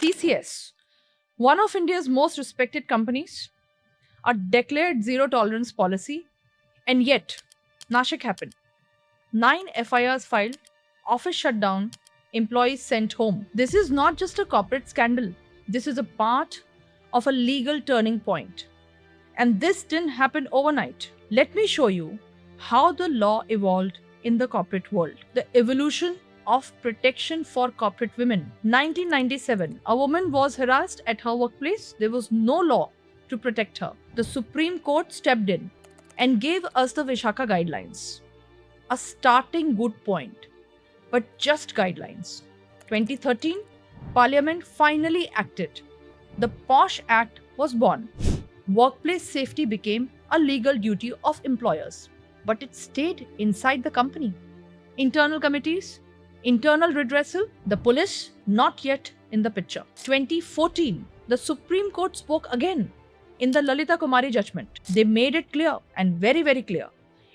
TCS, one of India's most respected companies, a declared zero tolerance policy, and yet Nashik happened. 9 FIRs filed, office shut down, employees sent home. This is not just a corporate scandal. This is a part of a legal turning point. And this didn't happen overnight. Let me show you how the law evolved in the corporate world. The evolution of protection for corporate women. 1997, a woman was harassed at her workplace. There was no law to protect her. The Supreme Court stepped in and gave us the Vishaka guidelines. A starting good point, but just guidelines. 2013, Parliament finally acted. The POSH Act was born. Workplace safety became a legal duty of employers, but it stayed inside the company. Internal committees, internal redressal, the police not yet in the picture. 2014, the Supreme Court spoke again in the Lalita Kumari judgment. They made it clear and very, very clear.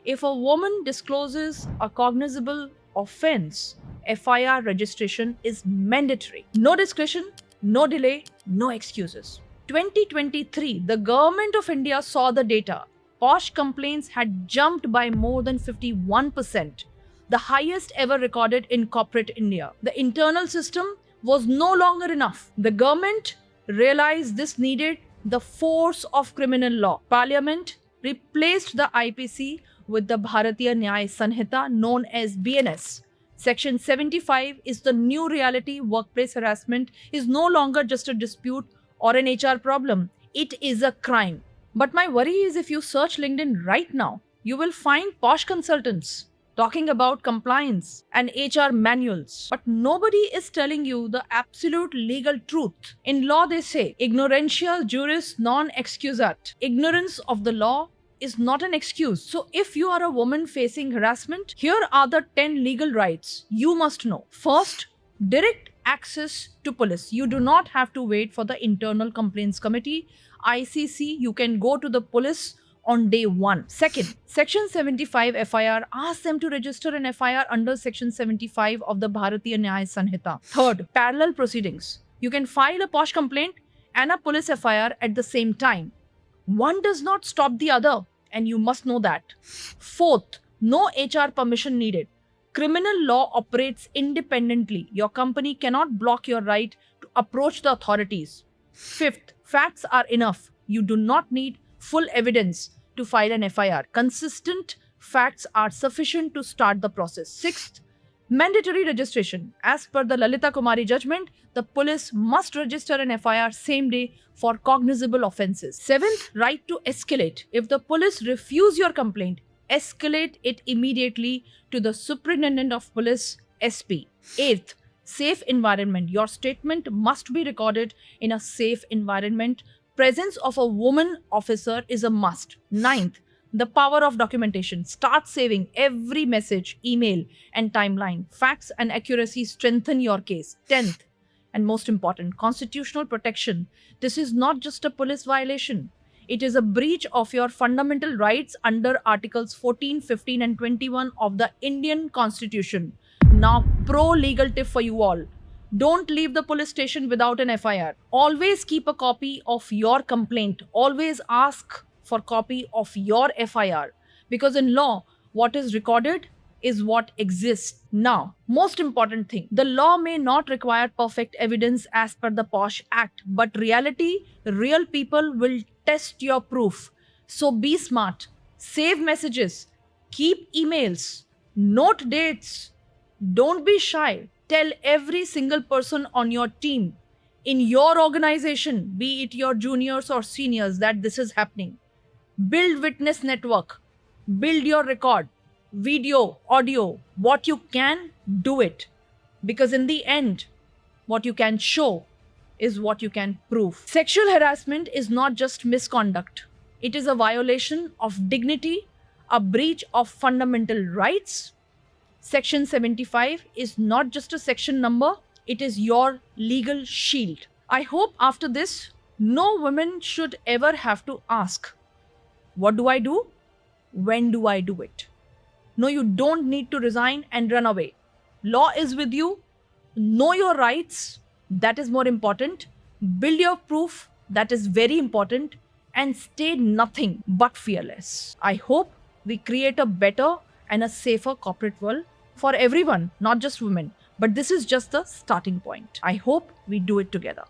If a woman discloses a cognizable offense, FIR registration is mandatory. No discretion, no delay, no excuses. 2023, the government of India saw the data. POSH complaints had jumped by more than 51%, the highest ever recorded in corporate India. The internal system was no longer enough. The government realized this needed the force of criminal law. Parliament replaced the IPC with the Bharatiya Nyaya Sanhita, known as BNS. Section 75 is the new reality. Workplace harassment is no longer just a dispute or an HR problem. It is a crime. But my worry is if you search LinkedIn right now, you will find POSH consultants talking about compliance and HR manuals. But nobody is telling you the absolute legal truth. In law, they say, ignorantia juris non excusat. Ignorance of the law is not an excuse. So if you are a woman facing harassment, here are the 10 legal rights you must know. First, direct access to police. You do not have to wait for the Internal Complaints Committee, ICC. You can go to the police on day one. Second, Section 75 FIR asks them to register an FIR under Section 75 of the Bharatiya Nyaya Sanhita. Third, parallel proceedings. You can file a POSH complaint and a police FIR at the same time. One does not stop the other, and you must know that. Fourth, no HR permission needed. Criminal law operates independently. Your company cannot block your right to approach the authorities. Fifth, facts are enough. You do not need full evidence to file an FIR. Consistent facts are sufficient to start the process. Sixth, mandatory registration. As per the Lalita Kumari judgment, the police must register an FIR same day for cognizable offences. Seventh, right to escalate. If the police refuse your complaint, escalate it immediately to the Superintendent of Police, SP. Eighth, safe environment. Your statement must be recorded in a safe environment. Presence of a woman officer is a must. Ninth, the power of documentation. Start saving every message, email, and timeline. Facts and accuracy strengthen your case. 10th, and most important, constitutional protection. This is not just a police violation. It is a breach of your fundamental rights under Articles 14, 15, and 21 of the Indian Constitution. Now, pro-legal tip for you all. Don't leave the police station without an FIR. Always keep a copy of your complaint. Always ask for copy of your FIR. Because in law, what is recorded is what exists. Now, most important thing, the law may not require perfect evidence as per the POSH Act, but reality, real people will test your proof. So be smart. Save messages. Keep emails. Note dates. Don't be shy. Tell every single person on your team, in your organization, be it your juniors or seniors, that this is happening. Build witness network. Build your record. Video, audio, what you can, do it. Because in the end, what you can show is what you can prove. Sexual harassment is not just misconduct. It is a violation of dignity, a breach of fundamental rights. Section 75 is not just a section number, it is your legal shield. I hope after this, no woman should ever have to ask, what do I do? When do I do it? No, you don't need to resign and run away. Law is with you. Know your rights. That is more important. Build your proof. That is very important. And stay nothing but fearless. I hope we create a better and a safer corporate world for everyone, not just women. But this is just the starting point. I hope we do it together.